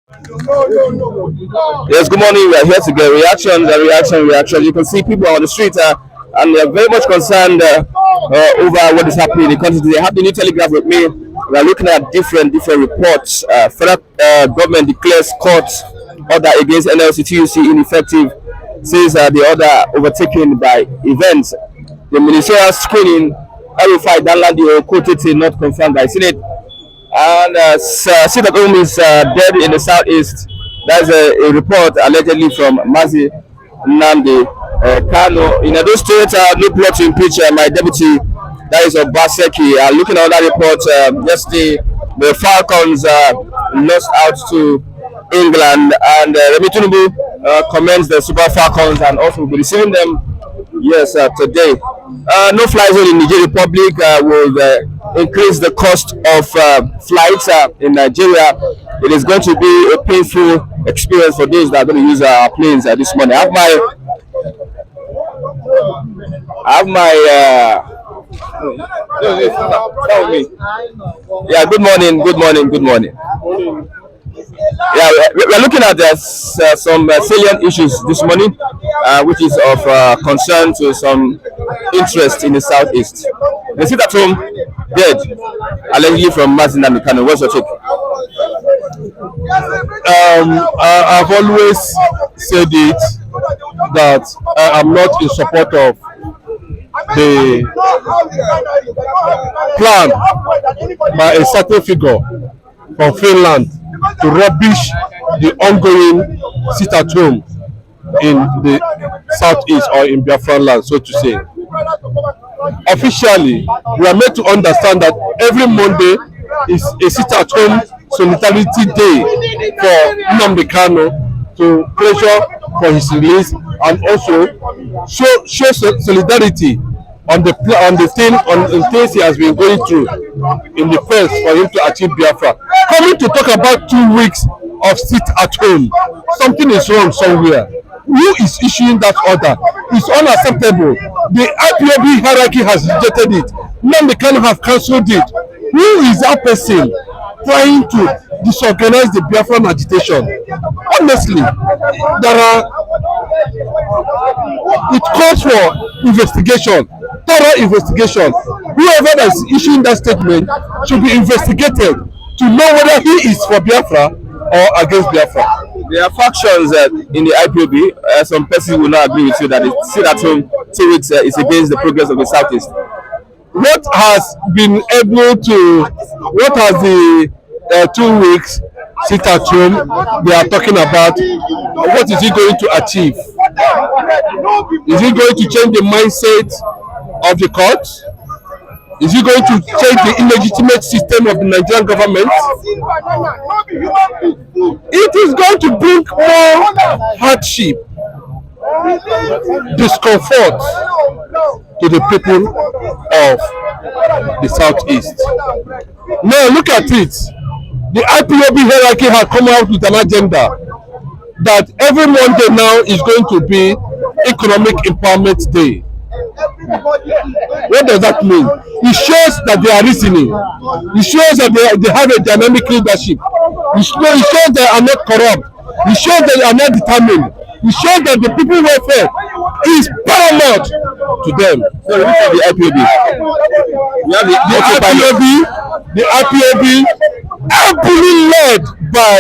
Yes, good morning. We are here to get reactions and reactions. You can see people on the street and they're very much concerned over what is happening in the country today. I have the new telegraph with me. We are looking at different reports. Federal government declares court order against NLC ineffective, says the order overtaken by events. The ministerial screening, RFI Danladi Okotete not confirmed by Senate. And Sita Gum is dead in the southeast. That's a report allegedly from Mazi Namdi Kano. In those states, no plot to impeach my deputy, that is Obaseki. Looking at that report, yesterday the Falcons lost out to England, and Remi Tinubu commends the Super Falcons and also will be receiving them. Yes, today. No fly zone in Nigeria Republic will increase the cost of flights in Nigeria. It is going to be a painful experience for those that are going to use our planes this morning. I have my tell me. Yeah, good morning. Yeah, we're looking at some salient issues this morning, which is of concern to some interest in the southeast. They sit at home dead, allegedly from Martin Namikano. What's your take? I've always said it that I am not in support of the plan by a certain figure from Finland to rubbish the ongoing sit at home in the southeast or in Biafran land, so to say. Officially, we are made to understand that every Monday is a sit at home solidarity day for Nnamdi Kanu to pressure for his release and also show solidarity on the things he has been going through in the quest for him to achieve Biafra. Coming to talk about 2 weeks of sit at home, something is wrong somewhere. Who is issuing that order? It's unacceptable. The IPOB hierarchy has rejected it. None can have cancelled it. Who is that person trying to disorganize the Biafran agitation? Honestly, it calls for investigation, thorough investigation. Whoever that is issuing that statement should be investigated to know whether he is for Biafra or against Biafra. There are factions in the IPOB. Some persons will not agree with you that the sit at home 2 weeks is against the progress of the southeast. What has the 2 weeks sit at home they are talking about? What is he going to achieve? Is he going to change the mindset of the courts? Is he going to change the illegitimate system of the Nigerian government? It is going to bring more hardship, discomfort to the people of the southeast. Now look at it. The IPOB hierarchy has come out with an agenda that every Monday now is going to be Economic Empowerment Day. What does that mean? It shows that they are reasoning. It shows that they have a dynamic leadership. It shows they are not corrupt. It shows that they are not determined. It shows that the people welfare is paramount to them. So look at the IPOB. The IPOB, heavily led by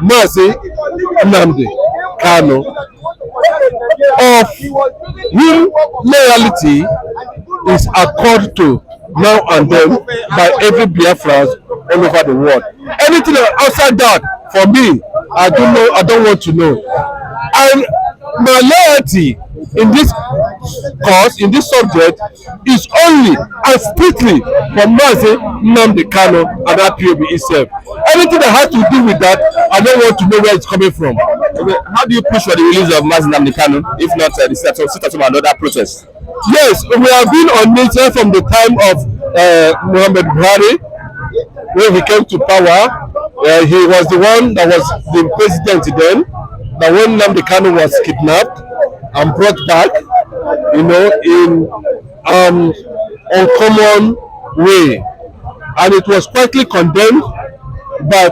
Mazi Nnamdi Kanu, of whom loyalty is accorded to now and then by every Biafran all over the world. Anything outside that, for me, I don't want to know. And my loyalty in this cause, in this subject, is only and strictly for Mazi Nnamdi Kanu and IPOB itself. Anything that has to do with that, I don't want to know where it's coming from. Okay. How do you push for the release of Mazi Nnamdi Kanu, if not the sit at home and other protests? Yes, we have been on it from the time of Muhammad Buhari, when he came to power. He was the one that was the president then. That when Nnamdi Kanu was kidnapped and brought back, in uncommon way, and it was quietly condemned by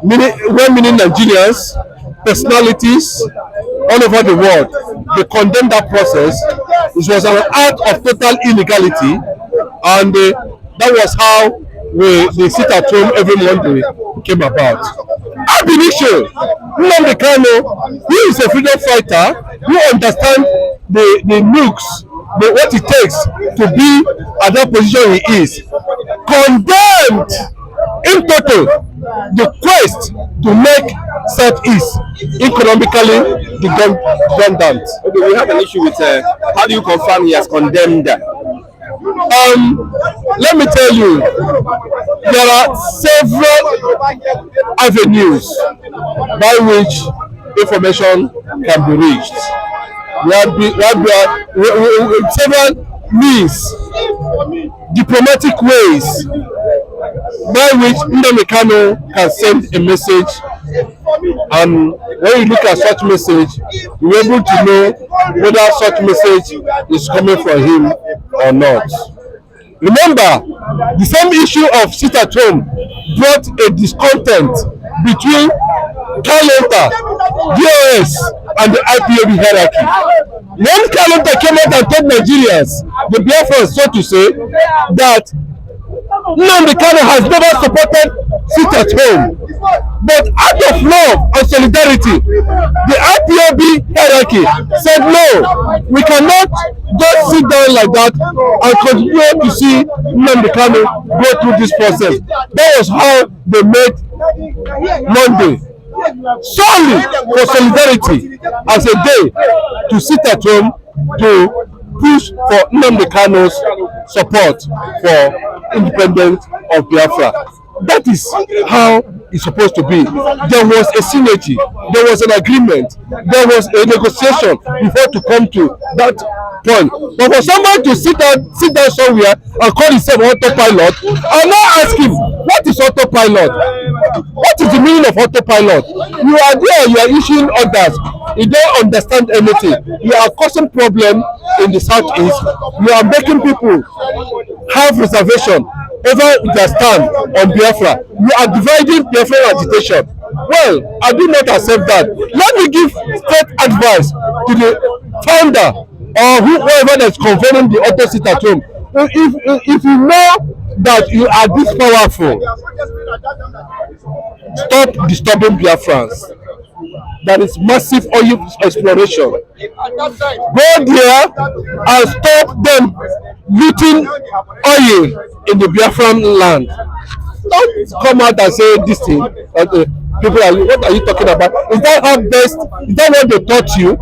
well-meaning Nigerians, personalities all over the world, they condemned that process. It was an act of total illegality, and that was how the sit at home every Monday came about. Ab initio, Nnamdi Kanu, he is a freedom fighter who understands the nooks, what it takes to be at that position he is. Condemned in total the quest to make Southeast economically redundant. Okay, we have an issue with how do you confirm he has condemned? Let me tell you, there are several avenues by which information can be reached. Several means, diplomatic ways by which Nnamdi Kanu can send a message, and when you look at such message, you're able to know whether such message is coming from him or not. Remember, the same issue of sit at home brought a discontent between Kalonta, DOS, and the IPOB hierarchy. When Kalonta came out and told Nigerians, the Biafrans, so to say, that Nnamdi Kanu has never supported sit at home, but out of love and solidarity, the IPOB hierarchy said no, we cannot just sit down like that and continue to see Nnamdi Kanu go through this process. That was how they made Monday solely for solidarity as a day to sit at home to push for Nnamdi Kanu's support for independence of Biafra. That is how it's supposed to be. There was a synergy, there was an agreement, there was a negotiation before to come to that point. But for someone to sit down somewhere and call himself autopilot, I'll now ask him, what is autopilot? What is the meaning of autopilot? You are there, you are issuing orders, you don't understand anything. You are causing problem in the southeast. You are making people have reservation over their stand on Biafra. You are dividing Biafra agitation. Well, I do not accept that. Let me give straight advice to the founder or whoever that's convening the auto sit at home. If you know that you are this powerful, stop disturbing Biafrans. That is massive oil exploration. Go there and stop them looting oil in the Biafran land. Don't come out and say this thing. People are, what are you talking about? Is that how best? Is that what they taught you?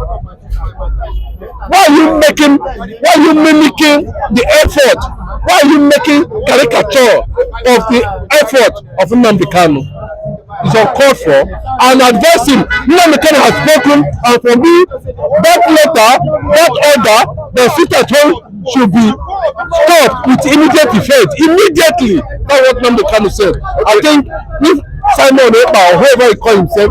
Why are you mimicking the effort? Why are you making caricature of the effort of Nnamdi Kanu? It's uncalled for, and advise him. Nnamdi Kanu has spoken, and for me, that letter, that order, the sit at home should be stopped with immediate effect. Immediately, that's what Nnamdi Kanu said. I think if Simon Ekpa or whoever he calls himself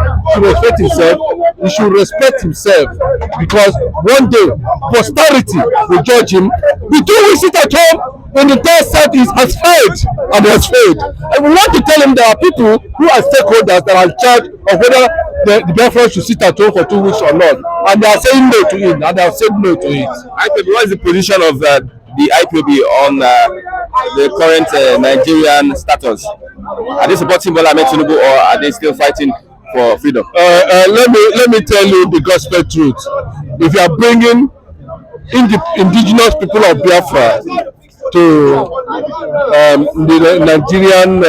he should respect himself, because one day posterity will judge him. The two we sit at home in the entire Southeast has failed, and has failed. And we want to tell him there are people who are stakeholders that are in charge of whether the Biafra should sit at home for 2 weeks or not, and they are saying no to it, and they have said no to it. IPOB, what is the position of the IPOB on the current Nigerian status? Are they supporting Bola Ahmed Tinubu, or are they still fighting for freedom? Let me tell you the gospel truth. If you are bringing indigenous people of Biafra to the Nigerian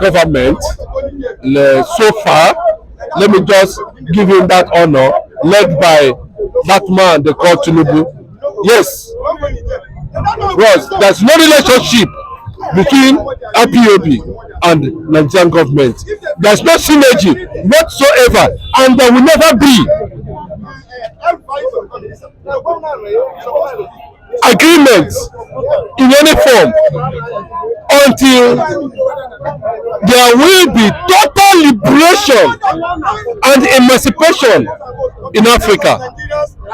government, so far, let me just give him that honor, led by that man they call Tinubu. Yes, Ross, there's no relationship between IPOB and Nigerian government. There's no synergy whatsoever, and there will never be agreements in any form until there will be total liberation and emancipation in Africa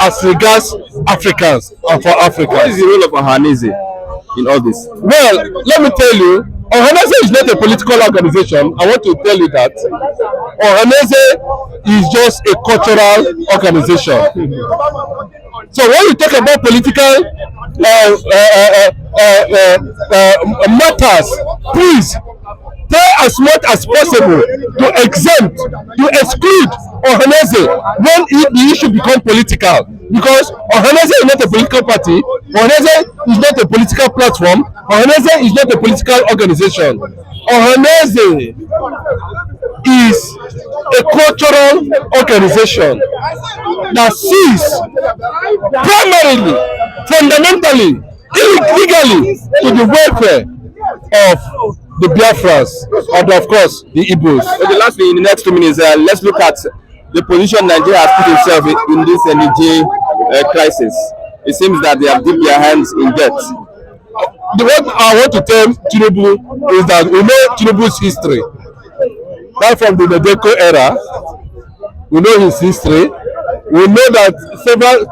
as regards Africans and for Africans. What is the role of Ohanaeze in all this? Well, let me tell you, Ohanese is not a political organization. I want to tell you that. Ohanese is just a cultural organization. So when you talk about political matters, please try as much as possible to exempt, to exclude Ohanese when the issue become political. Because Ohanese is not a political party, Ohanese is not a political platform, Ohanese is not a political organization. Ohanese is a cultural organization that sees primarily, fundamentally, illegally to the welfare of the Biafrans and of course the Igbos. Okay, lastly, in the next 2 minutes, let's look at the position Nigeria has put itself in this Niger crisis. It seems that they have dipped their hands in debt. What I want to tell Tinubu is that we know Tinubu's history. Right from the Nadeko era, we know his history. We know that several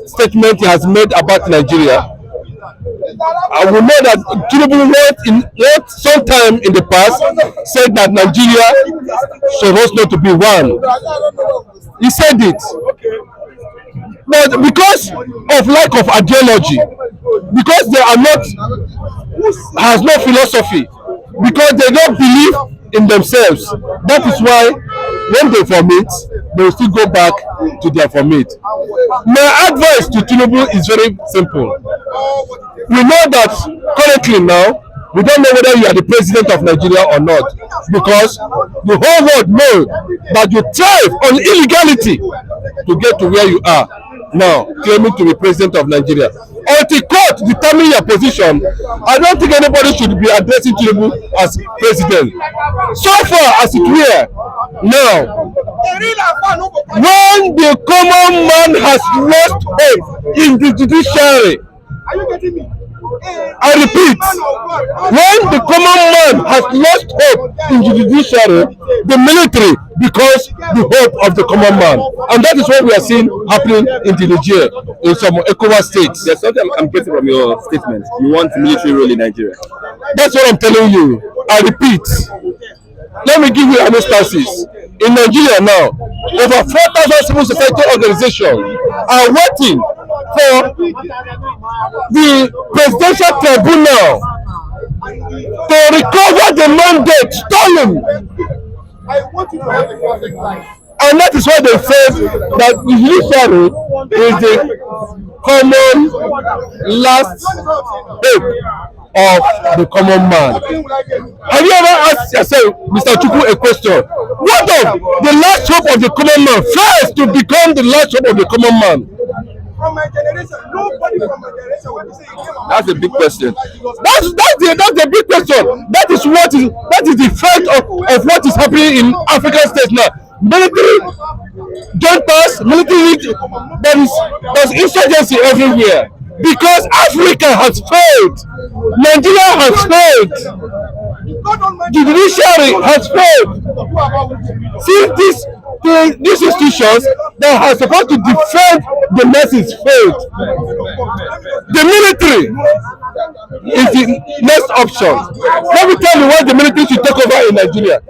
statements he has made about Nigeria. And we know that Tinubu wrote sometime in the past said that Nigeria supposed not to be one. He said it. But because of lack of ideology, because they are not, has no philosophy, because they don't believe in themselves, that is why when they vomit, they will still go back to their vomit. My advice to Tinubu is very simple. We know that currently now, we don't know whether you are the president of Nigeria or not, because the whole world knows that you thrive on illegality to get to where you are now, claiming to be president of Nigeria. Until court determine your position, I don't think anybody should be addressing Tinubu as president. So far as it were, now, when the common man has lost hope in the judiciary, are you getting me? I repeat, when the common man has lost hope in the judiciary, the military becomes the hope of the common man. And that is what we are seeing happening in the Niger, in some ECOWAS states. There's something I'm getting from your statement. You want military rule in Nigeria. That's what I'm telling you. I repeat. Let me give you an instances. In Nigeria now, over 4,000 civil society organizations are waiting for the presidential tribunal to recover the mandate stolen. And that is why they said that the judiciary is the common last hope of the common man. Have you ever asked yourself, Mr. Chukwu, a question? What of the last hope of the common man first to become the last hope of the common man? From my generation, nobody from my generation will say that's a big question. That's the big question. That is the fact of what is happening in African states now. Military juntas, there's insurgency everywhere because Africa has failed. Nigeria has failed. The judiciary has failed. Since these institutions that are supposed to defend the message failed, the military is the next option. Let me tell you why the military should take over in Nigeria.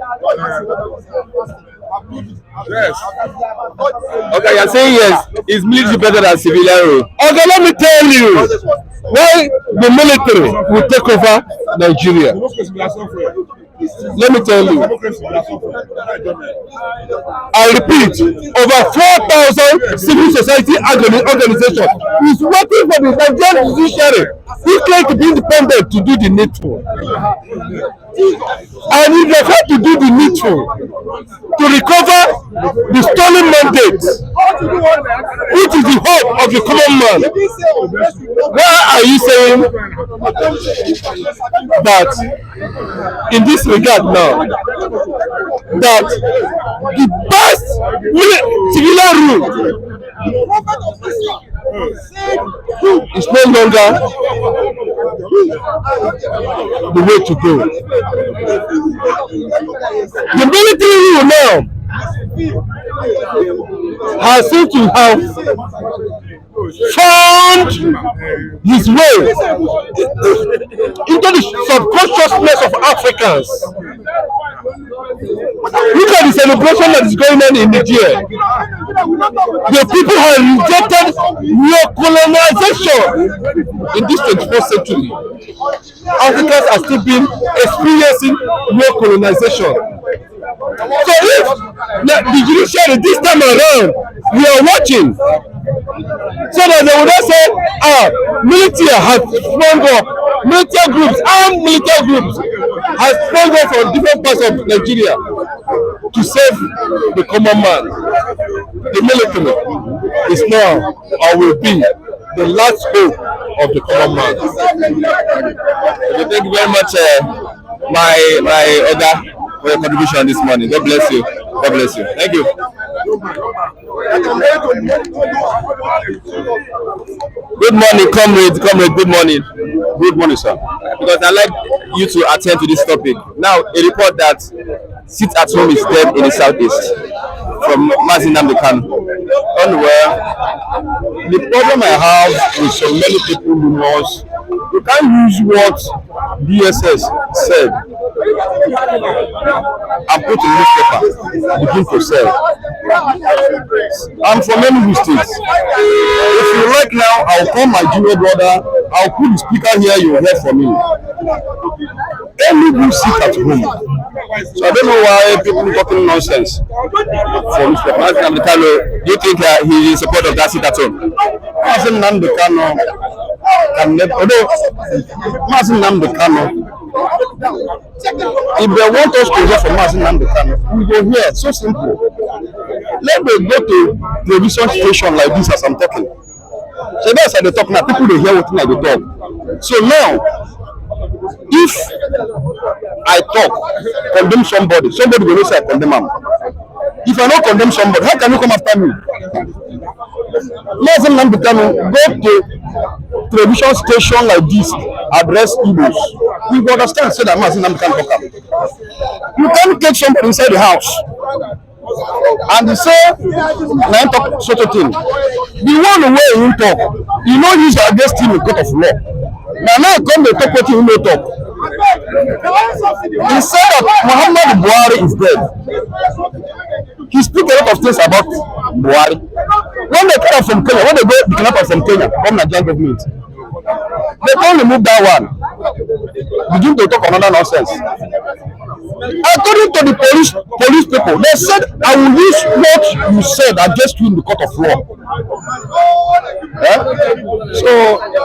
Yes. Okay, you're saying yes. Is military better than civilian rule? Okay, let me tell you why the military will take over Nigeria. Let me tell you. I repeat, over 4,000 civil society organizations is working for the Nigerian judiciary who claim to be independent to do the needful. And if they have to do the needful to recover the stolen mandate, which is the hope of the common man, why are you saying that in this regard now, that the best civilian rule is no longer the way to go? The military rule now has seemed to have found his way into the subconsciousness of Africans. Look at the celebration that is going on in Nigeria. The people have rejected neo-colonization in this 21st century. Africans are still being experiencing neo-colonization. So if the judiciary this time around, we are watching, so that they will not say, military has sprung up, military groups, armed military groups has sprung up from different parts of Nigeria to save the common man. The military is now or will be the last hope of the common man. Okay, thank you very much, my Oga, for your contribution this morning. God bless you. God bless you. Thank you. Good morning, comrade. Good morning. Good morning, sir. Because I'd like you to attend to this topic. Now, a report that sit at home is dead in the southeast from Mazin Namdekan. Anyway, the problem I have with so many people was you can't use what DSS said and put in newspaper, begin to sell. I'm from Enugu State. If you like now, I'll call my junior brother, I'll put the speaker here, you'll hear from me. Enugu sit at home. So I don't know why people talking nonsense for newspaper. Mazin Namdekan, do you think he is in support of that sit at home? Mazin Namdekan can never, although Mazin Namdekan, if they want us to hear from Mazin Namdekan, we go here. So simple. Let me go to television station like this as I'm talking. So that's how they talk now. People they hear what I they talk. So now, if I talk, condemn somebody will say I condemn him. If I don't condemn somebody, how can you come after me? Mazin Namdekan go to television station like this, address Igbos. We understand, say that Mazin Namdekan talk am. You can't take somebody inside the house and they say, na him talk sort of thing. The one way him talk, you know use against him in court of law. Now come dey talk wetin him no talk. He said that Muhammad Buhari is dead. He speak a lot of things about Buhari. When they come from Kenya, when they go the kidnapper from Kenya, from Nigerian government, they can't remove that one. Begin to talk another nonsense. According to the police people, they said, I will use what you said against you in the court of law. So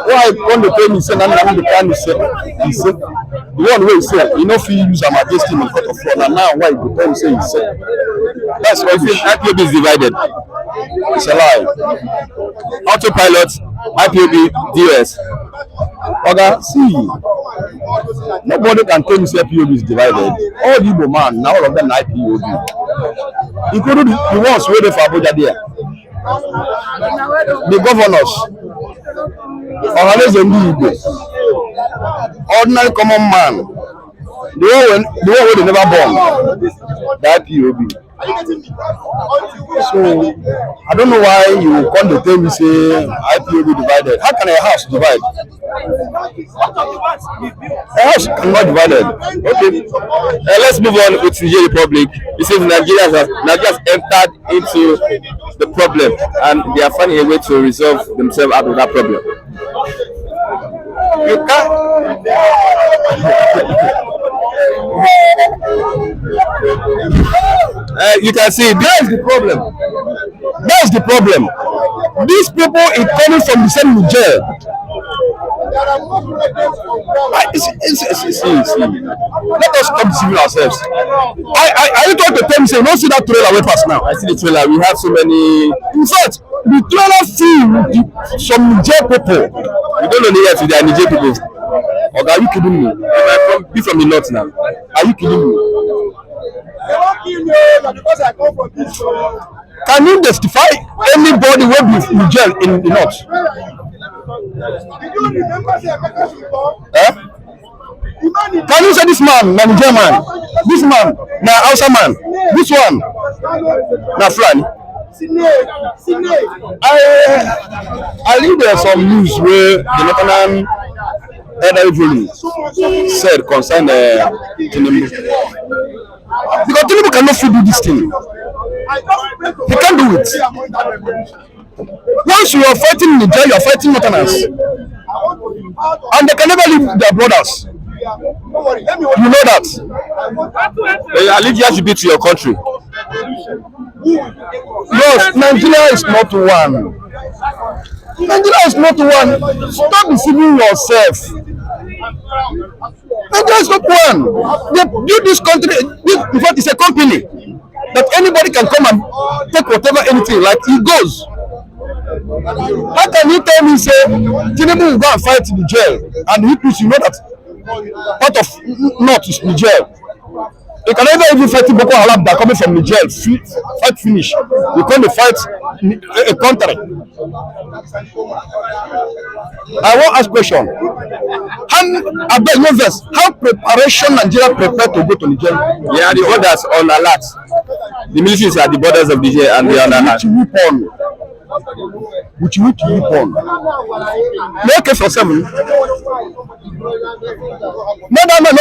why when they tell me say Namdekan he said the one way he said, you know if you use them against him in court of law, and now why you tell me say he said. That's why IPOB is divided. it's a lie. Autopilot, IPOB, DOS. Oga, see, nobody can tell me say IPOB is divided. All the Igbo man, now all of them are IPOB. Including the ones waiting for Abuja there. The governors, ordinary common man, the one where they never born, the IPOB. So I don't know why you come to tell me say IPOB divided. How can a house divide? A house cannot divided. Okay, let's move on with the Republic. It seems Nigeria has entered into the problem and they are finding a way to resolve themselves out of that problem. You can't. You can see That is the problem. That's the problem. These people are coming from the same Niger. See. Let us come deceive ourselves. Are you trying to tell me say don't see that trailer way past now? I see the trailer. We have so many. In fact, the trailer filled with some Niger people. We don't know yet if they are Niger people. Or are you kidding me? Be from the north now. Are you kidding me? Can you justify anybody will be in jail in the north? Can you say this man, Nigerian man, this man, na Hausa man, this one, na Fulani? I think there's some news where the Northern elderly volume said concern Tinubu. Because Tinubu cannot fit do this thing. He can't do it. Once you are fighting in Nigeria, you are fighting Northerners. And they can never leave their brothers. You know that. Allegiance should be to your country. Yes, Nigeria is not one. Nigeria is not one. Stop deceiving yourself. Nigeria is not one. They build this country. In fact, it's a company that anybody can come and take whatever anything like it goes. How can you tell me say Tinubu will go and fight in the jail and you know that part of North is Niger? You can never even fight Boko Haram that coming from Niger. Fight finish. You can't fight a country. I want to ask question. How preparation Nigeria prepared to go to Niger? Yeah, the orders on alert. The military is at the borders of Niger and they are on alert. Which weapon? No case for 7. No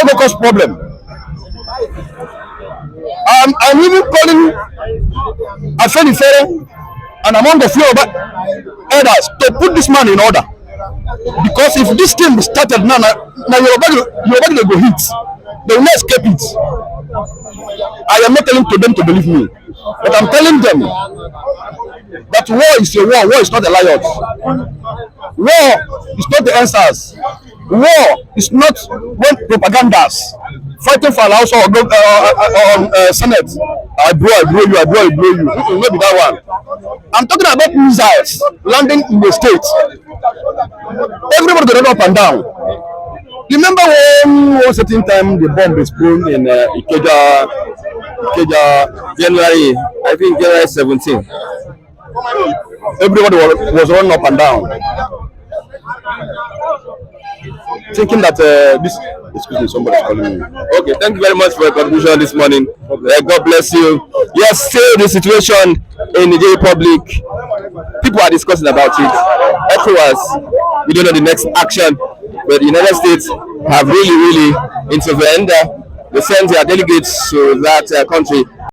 go cause problem. I'm even calling Afenifere and among the few others to put this man in order. Because if this thing started now Yoruba go hit. They will not escape it. I am not telling them to believe me, but I'm telling them that war is a war. War is not a riot. War is not the answers. War is not when propagandas fighting for an house or Senate. I blow you. Maybe that one. I'm talking about missiles landing in the states. Everybody go up and down. Remember when one certain time the bomb was thrown in Ikeja, January, I think January 17. Everybody was running up and down, thinking that this. Excuse me, somebody's calling me. Okay, thank you very much for your contribution this morning. God bless you. Yes, still the situation in the Republic. People are discussing about it. ECOWAS, we don't know the next action, but the United States have really intervened. They sent their delegates to that country